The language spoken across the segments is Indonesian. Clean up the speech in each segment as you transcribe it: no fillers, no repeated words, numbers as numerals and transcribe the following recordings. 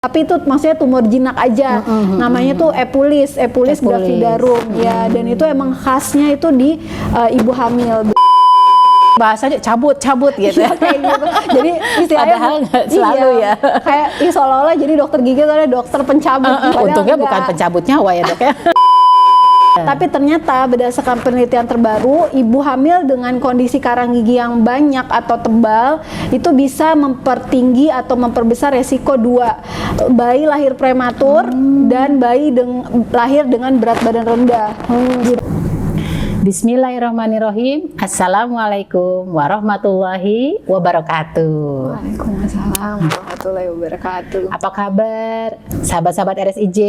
Tapi itu maksudnya tumor jinak aja. Namanya tuh epulis gravidarum ya, dan itu emang khasnya itu di ibu hamil. Bahasanya cabut gitu ya. Kayak gitu. Jadi istilahnya padahal nggak selalu ya. Kayak seolah-olah jadi dokter gigi itu ada dokter pencabut. Untungnya bukan pencabut nyawa ya, Dok ya. Tapi ternyata berdasarkan penelitian terbaru, ibu hamil dengan kondisi karang gigi yang banyak atau tebal itu bisa mempertinggi atau memperbesar resiko dua, bayi lahir prematur dan bayi lahir dengan berat badan rendah. Gitu. Bismillahirrahmanirrahim. Assalamualaikum warahmatullahi wabarakatuh. Waalaikumsalam warahmatullahi wabarakatuh. Apa kabar sahabat-sahabat RSIJ,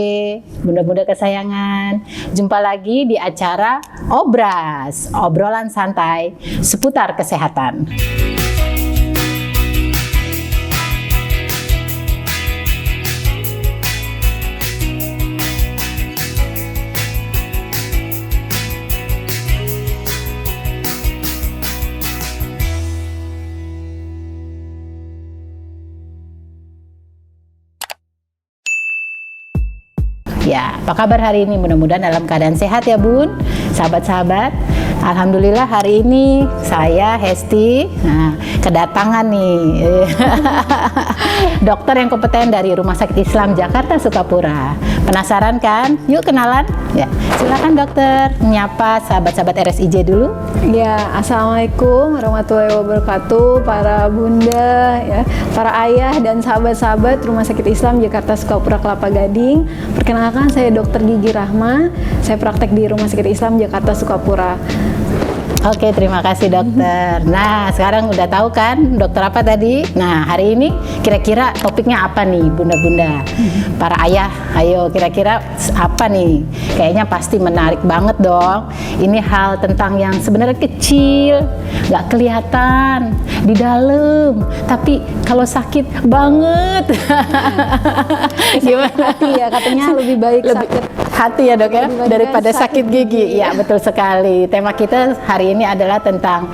bunda-bunda kesayangan? Jumpa lagi di acara Obras, obrolan santai seputar kesehatan. Ya, apa kabar hari ini? Mudah-mudahan dalam keadaan sehat ya Bun, sahabat-sahabat. Alhamdulillah hari ini saya Hesti kedatangan nih dokter yang kompeten dari Rumah Sakit Islam Jakarta Sukapura. Penasaran kan? Yuk kenalan. Ya, silakan dokter nyapa sahabat-sahabat RSIJ dulu. Ya, assalamualaikum warahmatullahi wabarakatuh, para bunda, ya, para ayah dan sahabat-sahabat Rumah Sakit Islam Jakarta Sukapura Kelapa Gading. Perkenalkan, saya Dr. Gigi Rahma. Saya praktek di Rumah Sakit Islam Jakarta Sukapura. Oke, terima kasih dokter. Nah, sekarang udah tahu kan dokter apa tadi? Nah, hari ini kira-kira topiknya apa nih bunda-bunda? Para ayah, ayo kira-kira apa nih? Kayaknya pasti menarik banget dong. Ini hal tentang yang sebenarnya kecil, nggak kelihatan di dalam, tapi kalau sakit banget. Gimana? Hati ya, katanya lebih baik sakit hati ya dok ya, daripada sakit gigi. Ya betul sekali. Tema kita hari ini adalah tentang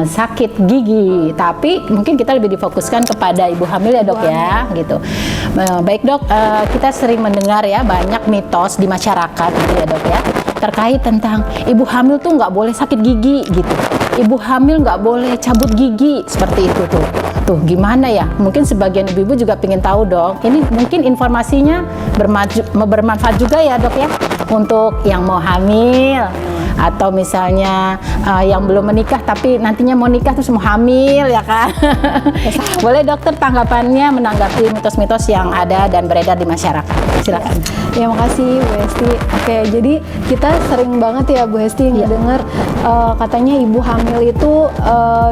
sakit gigi, tapi mungkin kita lebih difokuskan kepada ibu hamil ya dok ya, gitu. Baik dok, kita sering mendengar ya banyak mitos di masyarakat gitu ya dok ya, terkait tentang ibu hamil tuh nggak boleh sakit gigi gitu. Ibu hamil nggak boleh cabut gigi seperti itu tuh. Tuh gimana ya? Mungkin sebagian ibu-ibu juga pengen tahu dong. Ini mungkin informasinya bermanfaat juga ya dok ya, untuk yang mau hamil atau misalnya yang belum menikah tapi nantinya mau nikah terus mau hamil ya kan. Boleh dokter tanggapannya menanggapi mitos-mitos yang ada dan beredar di masyarakat. Silakan. Ya, makasih Bu Hesti. Oke, jadi kita sering banget ya Bu Hesti ngedenger katanya ibu hamil itu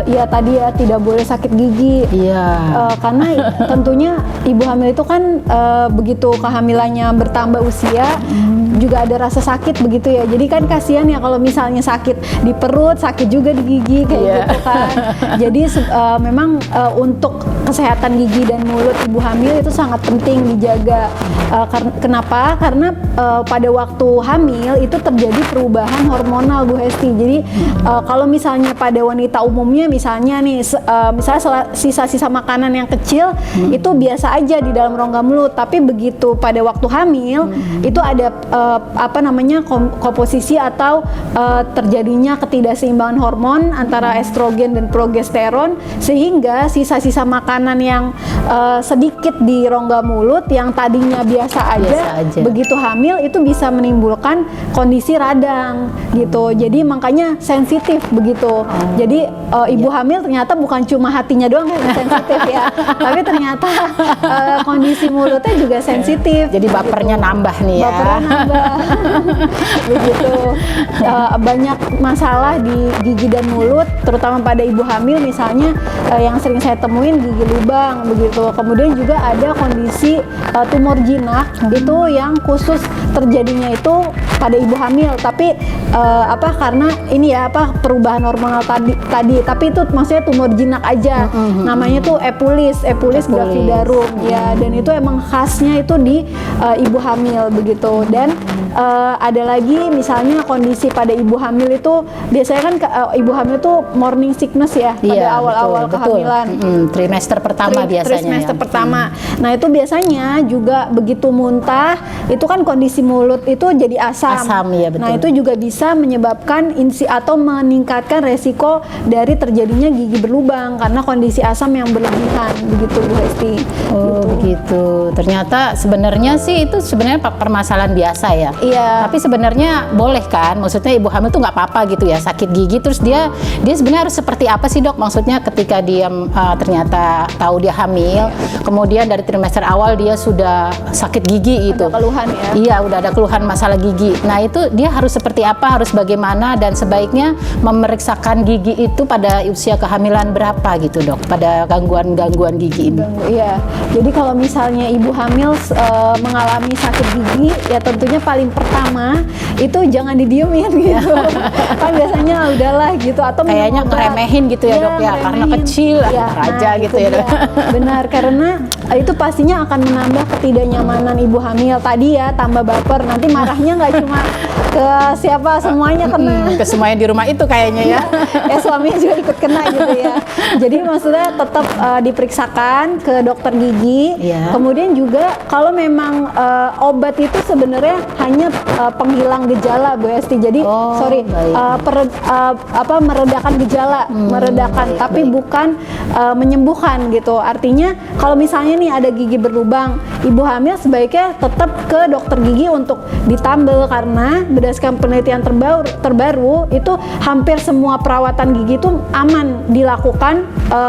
ya tadi ya tidak boleh sakit gigi. Iya. Karena tentunya ibu hamil itu kan begitu kehamilannya bertambah usia juga ada rasa sakit begitu ya. Jadi kan kasihan ya kalau misalnya sakit di perut, sakit juga di gigi kayak gitu kan. Jadi memang untuk kesehatan gigi dan mulut ibu hamil itu sangat penting dijaga. Kenapa? Karena pada waktu hamil itu terjadi perubahan hormonal Bu Hesti. Jadi kalau misalnya pada wanita umumnya misalnya nih misalnya sisa-sisa makanan yang kecil itu biasa aja di dalam rongga mulut, tapi begitu pada waktu hamil itu ada komposisi atau terjadinya ketidakseimbangan hormon antara estrogen dan progesteron, sehingga sisa-sisa makanan yang sedikit di rongga mulut yang tadinya biasa aja begitu hamil itu bisa menimbulkan kondisi radang gitu. Jadi makanya sensitif begitu. Jadi ibu hamil ternyata bukan cuma hatinya doang yang sensitif ya, tapi ternyata kondisi mulutnya juga sensitif. Jadi bapernya nambah nih ya. Bapernya nambah. Begitu. Banyak masalah di gigi dan mulut, terutama pada ibu hamil misalnya yang sering saya temuin gigi lubang begitu. Kemudian juga ada kondisi tumor jinak itu yang khusus terjadinya itu pada ibu hamil, tapi karena ini ya perubahan hormonal tadi, tapi itu maksudnya tumor jinak aja. Namanya tuh epulis gravidarum ya, dan itu emang khasnya itu di ibu hamil begitu. Dan ada lagi misalnya kondisi pada ibu hamil itu biasanya kan ibu hamil tuh morning sickness ya pada awal-awal kehamilan. Trimester pertama biasanya. Trimester pertama. Nah itu biasanya juga begitu muntah, itu kan kondisi mulut itu jadi asam. Ya, betul. Nah itu juga bisa menyebabkan atau meningkatkan resiko dari terjadinya gigi berlubang karena kondisi asam yang berlebihan, begitu Bu Hesti. Oh begitu. Ternyata sebenarnya sih itu sebenarnya permasalahan biasa ya. Iya. Tapi sebenarnya boleh kan? Maksudnya ibu hamil tuh nggak apa-apa gitu ya, sakit gigi terus dia sebenarnya harus seperti apa sih dok? Maksudnya ketika dia ternyata tahu dia hamil, kemudian dari trimester awal dia sudah sakit gigi itu. Ada keluhan ya? Iya, udah ada keluhan masalah gigi. Nah itu dia harus seperti apa? Harus bagaimana? Dan sebaiknya memeriksakan gigi itu pada usia kehamilan berapa gitu dok? Pada gangguan gigi ini. Iya. Jadi kalau misalnya ibu hamil mengalami sakit gigi, ya tentunya paling pertama itu jangan didiemin gitu. Kan biasanya udahlah gitu, atau kayaknya ngeremehin gitu ya dok ya, karena kecil ya, aja gitu ya dok. Benar, karena itu pastinya akan menambah ketidaknyamanan ibu hamil tadi ya, tambah baper, nanti marahnya nggak cuma ke siapa, semuanya kena. Ke semuanya di rumah itu kayaknya ya. Ya suaminya juga ikut kena gitu ya. Jadi maksudnya tetap diperiksakan ke dokter gigi. Kemudian juga kalau memang obat itu sebenarnya hanya penghilang gejala Bu Esti. Jadi meredakan gejala, tapi bukan menyembuhkan gitu. Artinya kalau misalnya nih ada gigi berlubang, ibu hamil sebaiknya tetap ke dokter gigi untuk ditambal, karena berdasarkan penelitian terbaru itu hampir semua perawatan gigi itu aman dilakukan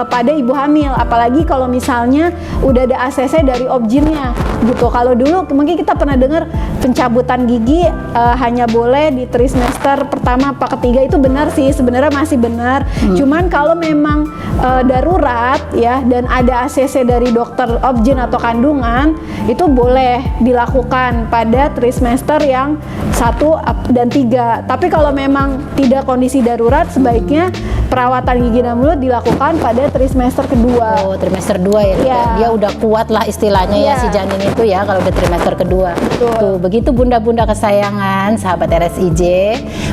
pada ibu hamil, apalagi kalau misalnya udah ada ACC dari objinnya gitu. Kalau dulu mungkin kita pernah dengar pencabutan gigi hanya boleh di trimester pertama apa ketiga, itu benar sih, sebenarnya masih benar. Cuman kalau memang darurat ya dan ada ACC dari dokter objin atau kandungan, itu boleh dilakukan pada trimester yang 1 dan 3. Tapi kalau memang tidak kondisi darurat, sebaiknya perawatan gigi dan mulut dilakukan pada trimester kedua. Oh, trimester 2 ya. Dia udah kuat lah istilahnya ya si janin itu ya kalau udah trimester kedua. Tuh, begitu bunda-bunda kesayangan sahabat RSIJ,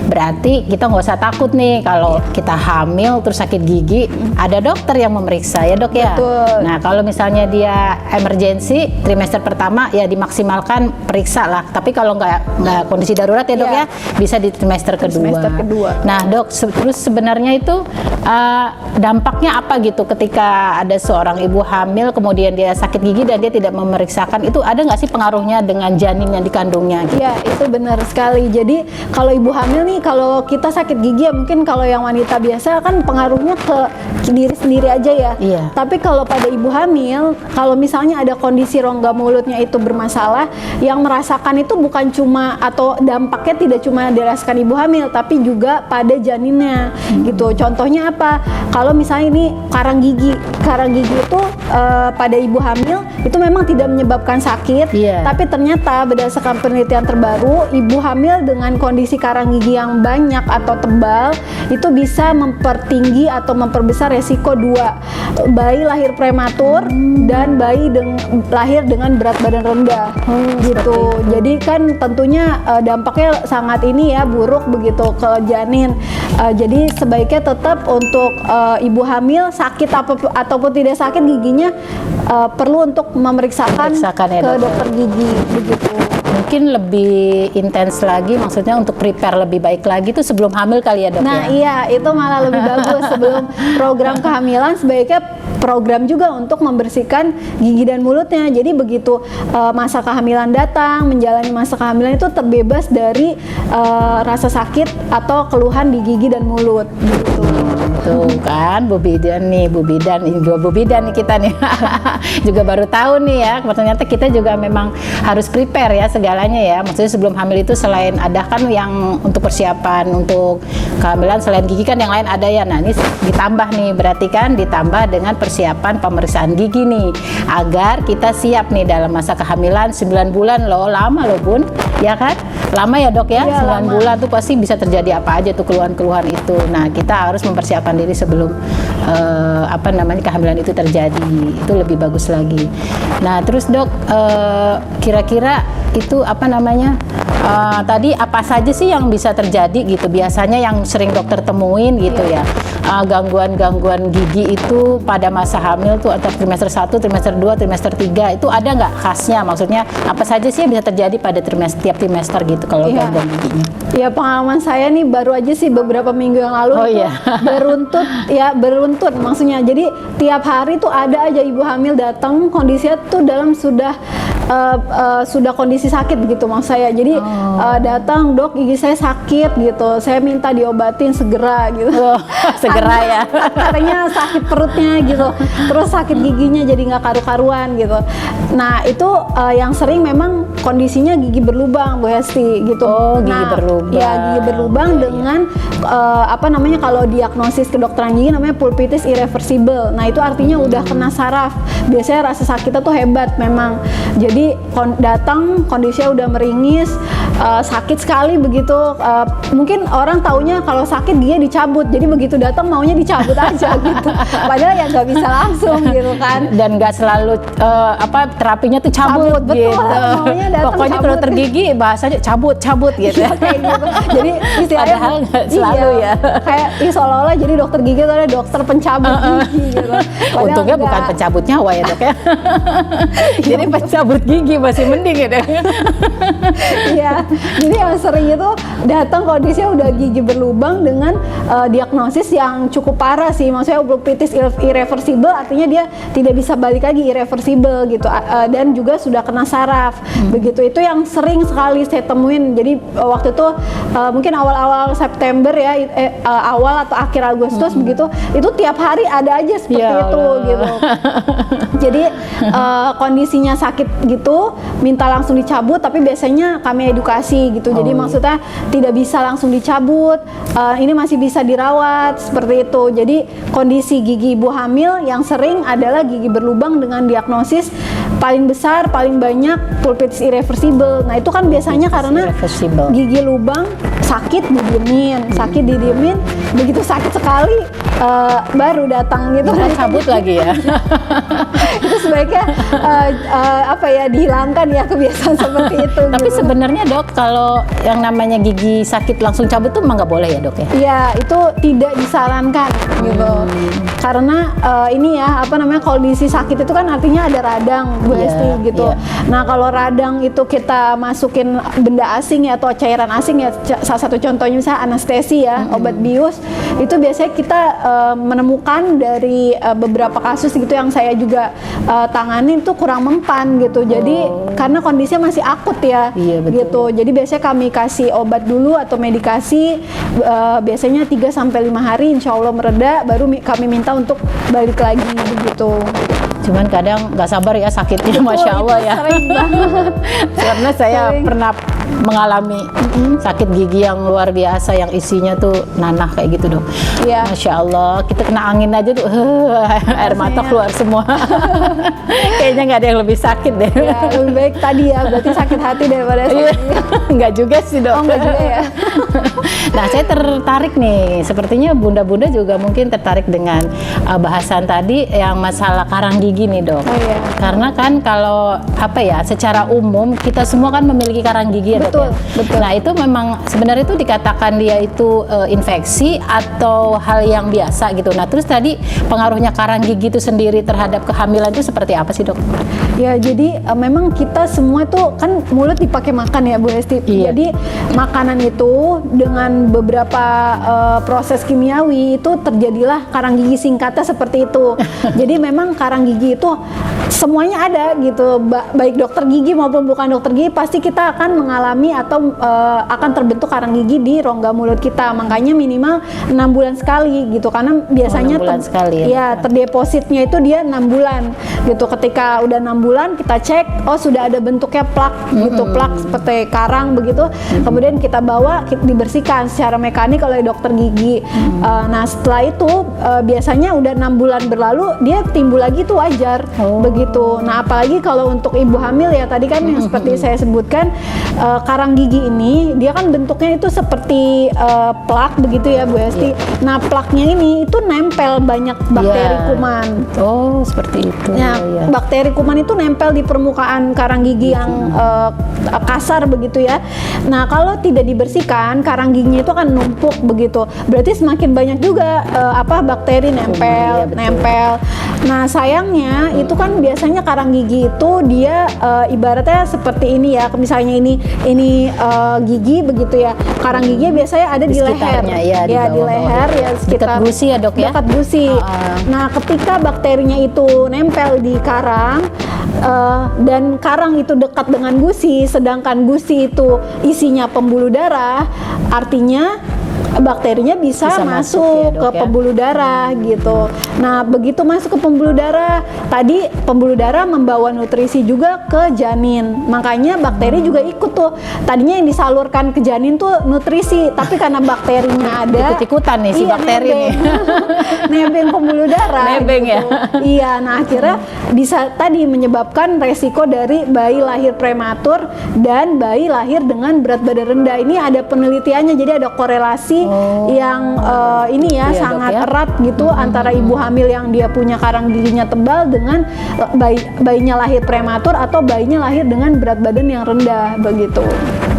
berarti kita nggak usah takut nih kalau kita hamil terus sakit gigi, ada dokter yang memeriksa ya dok ya. Betul. Nah kalau misalnya dia emergency trimester pertama ya dimaksimalkan periksa lah. Tapi kalau nggak kondisi darurat ya dok ya, bisa di trimester kedua. Nah dok, terus sebenarnya itu dampaknya apa gitu ketika ada seorang ibu hamil kemudian dia sakit gigi dan dia tidak memeriksakan, itu ada nggak sih pengaruhnya dengan janin yang dikandungnya gitu? Ya itu benar sekali. Jadi kalau ibu hamil nih, kalau kita sakit gigi ya mungkin kalau yang wanita biasa kan pengaruhnya ke diri sendiri aja ya. Tapi kalau pada ibu hamil, kalau misalnya ada kondisi rongga mulutnya itu bermasalah, yang merasakan itu bukan cuma, atau dampaknya tidak cuma dirasakan ibu hamil, tapi juga pada janinnya gitu. Contohnya apa? Kalau misalnya ini karang gigi itu pada ibu hamil itu memang tidak menyebabkan sakit, tapi ternyata berdasarkan penelitian terbaru, ibu hamil dengan kondisi karang gigi yang banyak atau tebal itu bisa mempertinggi atau memperbesar resiko 2, bayi lahir prematur dan bayi lahir dengan berat badan rendah gitu. Jadi kan tentunya dampaknya sangat ini ya, buruk begitu ke janin. Jadi sebaiknya tetap untuk ibu hamil sakit ataupun tidak sakit giginya perlu untuk memeriksakan ke dokter gigi begitu. Mungkin lebih intens lagi, maksudnya untuk prepare lebih baik lagi tuh sebelum hamil kali ya dok. Nah iya, itu malah lebih bagus sebelum program kehamilan, sebaiknya program juga untuk membersihkan gigi dan mulutnya. Jadi begitu masa kehamilan datang, menjalani masa kehamilan itu terbebas dari rasa sakit atau keluhan di gigi dan mulut gitu. Tuh kan Bu Bidan nih kita nih juga baru tahu nih ya, ternyata kita juga memang harus prepare ya segalanya ya. Maksudnya sebelum hamil itu selain ada kan yang untuk persiapan untuk kehamilan, selain gigi kan yang lain ada ya. Nah ini ditambah nih, berarti kan ditambah dengan persiapan pemeriksaan gigi nih, agar kita siap nih dalam masa kehamilan 9 bulan loh, lama loh Bun, ya kan? lama ya dok ya, Iya, 9 lama. bulan tuh pasti bisa terjadi apa aja tuh keluhan-keluhan itu. Nah kita harus mempersiapkan diri sebelum kehamilan itu terjadi, itu lebih bagus lagi. Nah terus dok, kira-kira itu tadi apa saja sih yang bisa terjadi gitu biasanya yang sering dokter temuin gitu ya, gangguan-gangguan gigi itu pada masa hamil tuh antara trimester 1, trimester 2, trimester 3 itu ada nggak khasnya, maksudnya apa saja sih yang bisa terjadi pada tiap trimester gitu kalau Iya. gangguan giginya? Ya pengalaman saya nih baru aja sih beberapa minggu yang lalu Oh, itu iya. beruntut maksudnya. Jadi tiap hari tuh ada aja ibu hamil datang kondisinya tuh dalam sudah kondisi sakit begitu maksud saya. Jadi datang, dok gigi saya sakit gitu, saya minta diobatin segera gitu. Oh, segera ya. Katanya sakit perutnya gitu, terus sakit giginya jadi nggak karu-karuan gitu. Nah itu yang sering memang kondisinya gigi berlubang Bu Hesti gitu. Oh, gigi berlubang. Ya gigi berlubang Iya, iya. dengan kalau diagnosis kedokteran gigi namanya pulpitis irreversible. Nah itu artinya udah kena saraf. Biasanya rasa sakitnya tuh hebat memang. Jadi datang kondisinya udah meringis, sakit sekali begitu. Mungkin orang taunya kalau sakit dia dicabut. Jadi begitu datang maunya dicabut aja gitu. Padahal ya nggak bisa langsung gitu kan. Dan nggak selalu terapinya tuh cabut Betul, gitu. maunya datang Pokoknya kalau cabut. tergigi bahasanya cabut gitu. Iya, kayak gitu. Jadi istilahnya Padahal nggak selalu ya. Kayak seolah-olah jadi dokter gigi itu ada dokter pencabut gigi gitu. Padahal Untungnya enggak. bukan pencabut nyawa ya dok ya. Jadi pencabut gigi masih mending ya dok. Iya. Jadi yang sering itu datang kondisinya udah gigi berlubang dengan diagnosis yang cukup parah sih. Maksudnya pulpitis irreversible artinya dia tidak bisa balik lagi, irreversible gitu. Dan juga sudah kena saraf. Begitu itu yang sering sekali saya temuin. Jadi waktu itu mungkin awal-awal September ya, awal atau akhir Agustus begitu. Itu tiap hari ada aja seperti Ya itu Allah. gitu. Jadi kondisinya sakit gitu, minta langsung dicabut, tapi biasanya kami edukasi gitu. Jadi maksudnya tidak bisa langsung dicabut, ini masih bisa dirawat seperti itu. Jadi kondisi gigi ibu hamil yang sering adalah gigi berlubang dengan diagnosis paling besar, paling banyak pulpitis irreversible. Nah itu kan biasanya karena Irreversible. gigi lubang sakit didiemin, begitu sakit sekali baru datang gitu. Kita cabut lagi ya. Itu sebaiknya dihilangkan ya kebiasaan seperti itu. Tapi gitu. sebenarnya dok, kalau yang namanya gigi sakit langsung cabut tuh emang nggak boleh ya dok ya? Iya, itu tidak disarankan gitu. Karena kondisi sakit itu kan artinya ada radang, Bu Iya, Hesti gitu. iya. Nah, kalau radang itu kita masukin benda asing ya atau cairan asing ya, salah satu contohnya misalnya anestesi ya, obat bius, itu biasanya kita menemukan dari beberapa kasus gitu yang saya juga tanganin itu kurang mempan gitu. Jadi karena kondisinya masih akut ya, Iya, betul. gitu. Jadi biasanya kami kasih obat dulu atau medikasi, biasanya 3-5 hari insya Allah mereda, baru kami minta untuk balik lagi begitu. Cuman kadang nggak sabar ya sakitnya, Masya Itu Allah ya. sering banget. Karena saya Sering. pernah mengalami sakit gigi yang luar biasa, yang isinya tuh nanah kayak gitu dong. Iya. Masya Allah, kita kena angin aja tuh, air mata Rasanya. keluar semua. Kayaknya nggak ada yang lebih sakit deh. Ya, lebih baik tadi ya, berarti sakit hati daripada sakit Iya, gigi. nggak juga sih dok. Oh, nggak juga ya. Nah, saya tertarik nih, sepertinya bunda-bunda juga mungkin tertarik dengan bahasan tadi yang masalah karang gigi nih dok. Oh, iya. Karena kan kalau secara umum kita semua kan memiliki karang gigi ya dok Betul, ya. betul. Nah itu memang sebenarnya itu dikatakan dia itu infeksi atau hal yang biasa gitu. Nah terus tadi pengaruhnya karang gigi itu sendiri terhadap kehamilan itu seperti apa sih dok? Ya jadi memang kita semua tuh kan mulut dipakai makan ya Bu Hesti. Iya. Jadi makanan itu dengan beberapa proses kimiawi itu terjadilah karang gigi, singkatnya seperti itu. Jadi memang karang gigi itu semuanya ada gitu, baik dokter gigi maupun bukan dokter gigi pasti kita akan mengalami atau akan terbentuk karang gigi di rongga mulut kita. Makanya minimal 6 bulan sekali gitu, karena biasanya 6 bulan sekali ya? ya terdepositnya itu dia 6 bulan gitu. Ketika udah 6 bulan kita cek, oh sudah ada bentuknya plak gitu, plak seperti karang begitu. Kemudian kita bawa, dibersihkan secara mekanik oleh dokter gigi. Nah setelah itu biasanya udah 6 bulan berlalu dia timbul lagi tuh wajar begitu. Nah apalagi kalau untuk ibu hamil ya tadi kan yang seperti saya sebutkan karang gigi ini dia kan bentuknya itu seperti plak begitu ya Bu Esti. Nah plaknya ini itu nempel banyak bakteri kuman. Oh seperti itu. Nah bakteri kuman itu nempel di permukaan karang gigi yang kasar begitu ya. Nah kalau tidak dibersihkan karang giginya itu akan numpuk begitu. Berarti semakin banyak juga bakteri nempel, nempel. Nah sayangnya itu kan biasanya karang gigi itu dia ibaratnya seperti ini ya. Misalnya ini gigi begitu ya. Karang giginya biasanya ada di leher. Ya di leher ya sekitar dekat gusi ya dok ya. Dekat gusi. Nah ketika bakterinya itu nempel di karang dan karang itu dekat dengan gusi, sedangkan gusi itu isinya pembuluh darah, artinya bakterinya bisa masuk ya, ke pembuluh darah gitu. Nah begitu masuk ke pembuluh darah, tadi pembuluh darah membawa nutrisi juga ke janin, makanya bakteri juga ikut tuh. Tadinya yang disalurkan ke janin tuh nutrisi, tapi karena bakterinya ada, ikut-ikutan nih si bakteri nih. Nebeng pembuluh darah. Nebeng gitu. Iya, nah akhirnya bisa tadi menyebabkan resiko dari bayi lahir prematur dan bayi lahir dengan berat badan rendah. Ini ada penelitiannya, jadi ada korelasi yang ini ya sangat erat gitu antara ibu hamil yang dia punya karang giginya tebal dengan bayinya lahir prematur atau bayinya lahir dengan berat badan yang rendah begitu.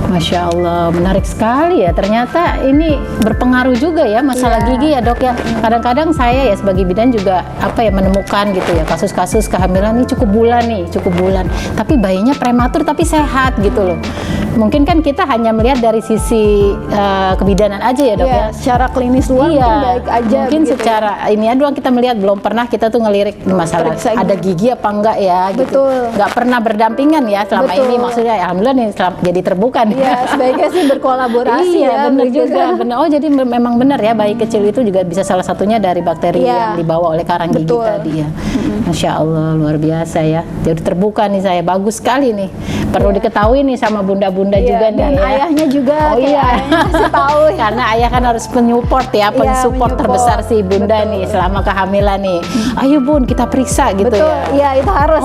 Masya Allah, menarik sekali ya. Ternyata ini berpengaruh juga ya masalah gigi ya dok ya. Kadang-kadang saya ya sebagai bidan juga menemukan gitu ya kasus-kasus kehamilan ini cukup bulan. Tapi bayinya prematur tapi sehat gitu loh. Mungkin kan kita hanya melihat dari sisi kebidanan aja ya dok ya. Secara klinis luar mungkin baik aja. Mungkin gitu secara ini ya doang kita melihat, belum pernah kita tuh ngelirik masalah ada gigi apa enggak ya gitu. Nggak pernah berdampingan ya selama ini, maksudnya alhamdulillah nih jadi terbuka nih. Ya, sebaiknya sih berkolaborasi ya. Benar juga. Benar. Oh, jadi memang benar ya, bayi kecil itu juga bisa salah satunya dari bakteri yang dibawa oleh karang gigi tadi ya. Masya Allah, luar biasa ya. Jadi terbuka nih saya, bagus sekali nih. Perlu diketahui nih sama bunda-bunda juga nih. Dan ayahnya juga. Ayahnya kasih tahu. Karena ayah kan harus penyupport ya, pensupport terbesar si bunda nih selama kehamilan nih. Ayo bun, kita periksa gitu ya. Iya, itu harus.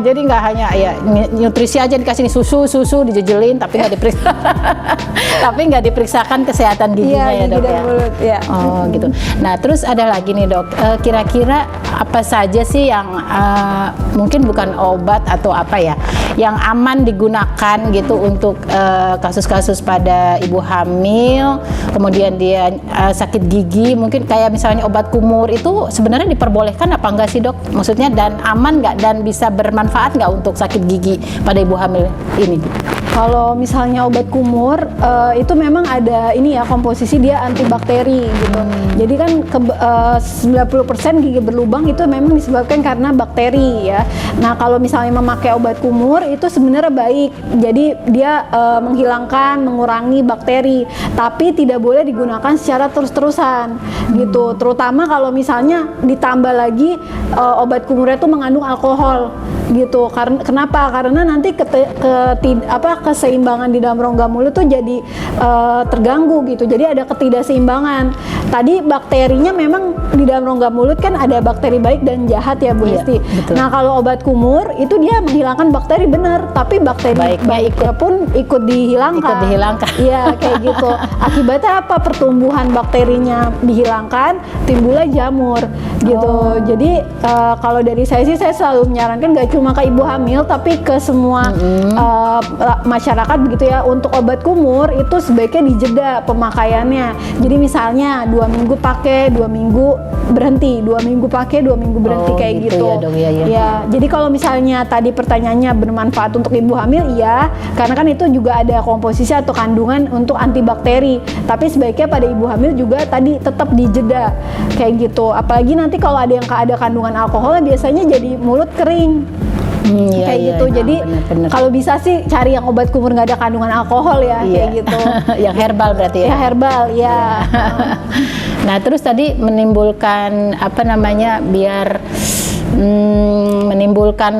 Jadi nggak hanya ya nutrisi aja dikasih nih susu dijejelin tapi nggak diperiksa. Tapi nggak diperiksakan kesehatan giginya ya dok ya. Mulut, ya. Oh gitu. Nah terus ada lagi nih dok, kira-kira apa saja sih yang mungkin bukan obat atau apa ya, yang aman digunakan gitu untuk kasus-kasus pada ibu hamil, kemudian dia sakit gigi, mungkin kayak misalnya obat kumur itu sebenarnya diperbolehkan apa enggak sih dok? Maksudnya dan aman nggak dan bisa bermanfaat nggak untuk sakit gigi pada ibu hamil ini? Kalau misalnya obat kumur itu memang ada ini ya, komposisi dia antibakteri gitu. Jadi kan 90% gigi berlubang itu memang disebabkan karena bakteri ya. Nah kalau misalnya memakai obat kumur itu sebenarnya baik. Jadi dia mengurangi bakteri, tapi tidak boleh digunakan secara terus-terusan gitu. Terutama kalau misalnya ditambah lagi obat kumurnya itu mengandung alkohol gitu. Kenapa? Karena nanti keseimbangan di dalam rongga mulut tuh jadi terganggu gitu. Jadi ada ketidakseimbangan. Tadi bakterinya memang di dalam rongga mulut kan ada bakteri baik dan jahat ya Bu Esti. Nah kalau obat kumur itu dia menghilangkan bakteri benar, tapi bakteri baiknya pun ikut dihilangkan. Iya kayak gitu. Akibatnya apa? Pertumbuhan bakterinya dihilangkan, timbullah jamur gitu. Jadi kalau dari saya sih saya selalu menyarankan gak cuma ke ibu hamil tapi ke semua masyarakat begitu ya. Untuk obat kumur itu sebaiknya dijeda pemakaiannya. Jadi misalnya 2 minggu pakai, 2 minggu berhenti, 2 minggu pakai, 2 minggu berhenti kayak gitu. Ya, dok, ya. Jadi kalau misalnya tadi pertanyaannya bermanfaat untuk ibu hamil, iya, karena kan itu juga ada komposisi atau kandungan untuk antibakteri. Tapi sebaiknya pada ibu hamil juga tadi tetap dijeda kayak gitu. Apalagi nanti kalau ada yang ada kandungan alkohol biasanya jadi mulut kering. Gitu. Jadi kalau bisa sih cari yang obat kumur nggak ada kandungan alkohol ya, kayak gitu. Yang herbal berarti ya? Ya herbal, ya. Nah terus tadi menimbulkan biar menimbulkan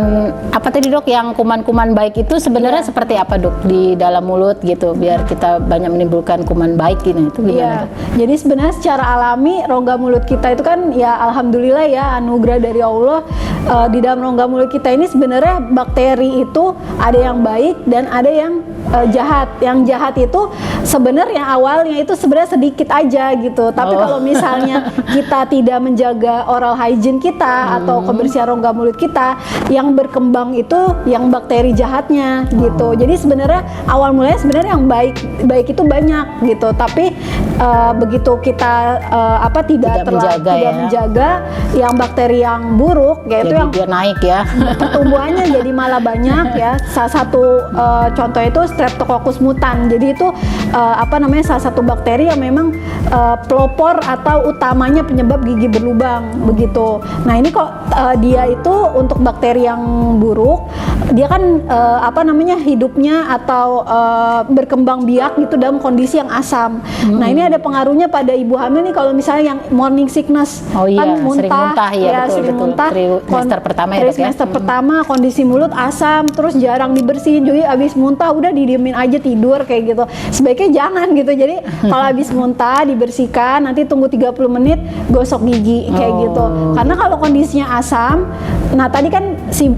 apa tadi dok yang kuman-kuman baik itu sebenarnya seperti apa dok di dalam mulut gitu biar kita banyak menimbulkan kuman baik gitu itu gimana? Iya, jadi sebenarnya secara alami rongga mulut kita itu kan ya alhamdulillah ya anugerah dari Allah. Di dalam rongga mulut kita ini sebenarnya bakteri itu ada yang baik dan ada yang jahat. Yang jahat itu sebenarnya awalnya itu sebenarnya sedikit aja gitu. Tapi kalau misalnya kita tidak menjaga oral hygiene kita atau kebersihan rongga mulut kita, yang berkembang itu yang bakteri jahatnya gitu. Jadi sebenarnya awal mulanya sebenarnya yang baik itu banyak gitu. Tapi begitu kita tidak menjaga yang bakteri yang buruk yaitu jadi yang dia naik ya. Pertumbuhannya jadi malah banyak ya. Salah satu contoh itu Streptococcus mutan. Jadi itu salah satu bakteri yang memang pelopor atau utamanya penyebab gigi berlubang begitu. Nah ini kok dia itu untuk bakteri yang buruk, dia kan hidupnya atau berkembang biak gitu dalam kondisi yang asam. Nah ini ada pengaruhnya pada ibu hamil nih kalau misalnya yang morning sickness kan muntah ya, sering muntah. Trimester pertama ya dok ya. Trimester pertama kondisi mulut asam, terus jarang dibersihin, jadi abis muntah udah didiemin aja tidur kayak gitu. Sebaiknya jangan gitu. Jadi kalau abis muntah dibersihkan, nanti tunggu 30 menit gosok gigi kayak gitu. Karena kalau kondisinya asam, nah tadi kan si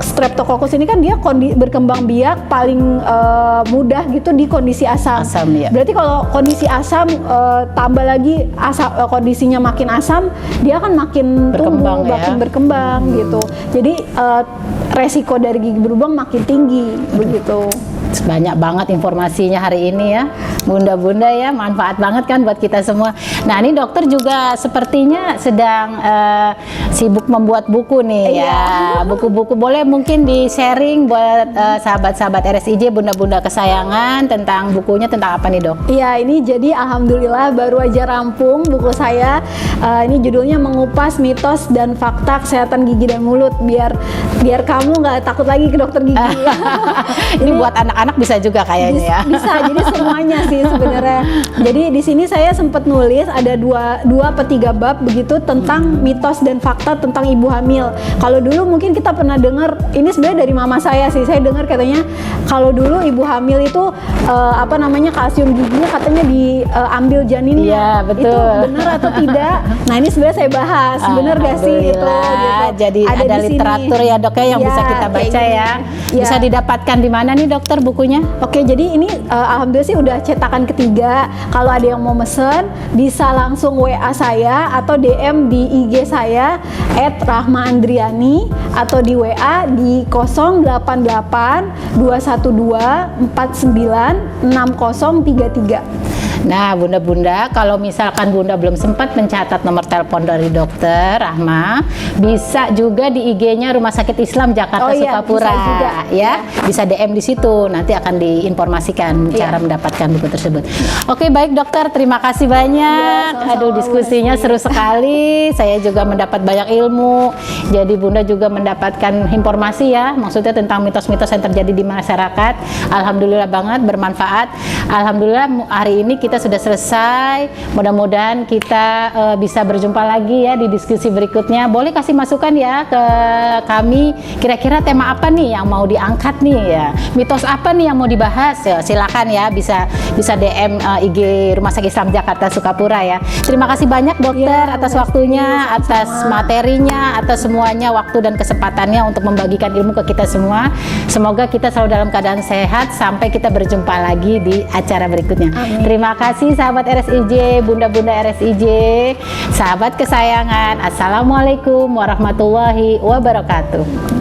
Streptococcus ini kan dia berkembang biak paling mudah gitu di kondisi asam. Ya. Berarti kalau kondisi asam tambah lagi kondisinya makin asam, dia akan makin tumbuh, makin berkembang gitu. Jadi resiko dari gigi berlubang makin tinggi begitu. Banyak banget informasinya hari ini ya bunda-bunda ya, manfaat banget kan buat kita semua. Nah ini dokter juga sepertinya sedang sibuk membuat buku nih ya, buku-buku boleh mungkin di sharing buat sahabat-sahabat RSIJ, bunda-bunda kesayangan tentang bukunya tentang apa nih dok? Iya ini jadi alhamdulillah baru aja rampung buku saya. Ini judulnya Mengupas Mitos dan Fakta Kesehatan Gigi dan Mulut, biar kamu nggak takut lagi ke dokter gigi. Ini buat anak-anak bisa juga kayaknya ya. Bisa, jadi semuanya sih sebenarnya. Jadi di sini saya sempat nulis ada dua atau 3 bab begitu tentang mitos dan fakta tentang ibu hamil. Kalau dulu mungkin kita pernah dengar, ini sebenarnya dari mama saya sih, saya dengar katanya kalau dulu ibu hamil itu kalsium giginya katanya diambil janinnya. Iya, betul. Itu benar atau tidak? Nah ini sebenarnya saya bahas, benar gak sih itu? Gitu. Jadi ada literatur ya dok ya yang bisa kita baca ya. Bisa didapatkan di mana nih dokter bukunya? Oke, jadi ini alhamdulillah sih udah cetakan ketiga. Kalau ada yang mau mesen bisa langsung WA saya atau DM di IG saya @rahmaandriani atau di WA di 088 212 49 6033. Nah bunda-bunda, kalau misalkan bunda belum sempat mencatat nomor telepon dari dokter Rahma, bisa juga di IG-nya Rumah Sakit Islam Jakarta Sukapura ya. Bisa DM di situ, nanti akan diinformasikan cara mendapatkan buku tersebut. Oke, baik dokter, terima kasih banyak. Aduh, diskusinya seru sekali. Saya juga mendapat banyak ilmu. Jadi bunda juga mendapatkan informasi ya, maksudnya tentang mitos-mitos yang terjadi di masyarakat. Alhamdulillah banget, bermanfaat. Alhamdulillah hari ini kita sudah selesai. Mudah-mudahan kita bisa berjumpa lagi ya di diskusi berikutnya. Boleh kasih masukan ya ke kami, kira-kira tema apa nih yang mau diangkat nih ya, mitos apa nih yang mau dibahas ya, silakan ya, bisa DM IG Rumah Sakit Islam Jakarta Sukapura ya. Terima kasih banyak dokter atas waktunya, atas materinya, atas semuanya, waktu dan kesempatannya untuk membagikan ilmu ke kita semua. Semoga kita selalu dalam keadaan sehat sampai kita berjumpa lagi di acara berikutnya. Amin. Terima kasih sahabat RSIJ, bunda-bunda RSIJ, sahabat kesayangan. Assalamualaikum warahmatullahi wabarakatuh.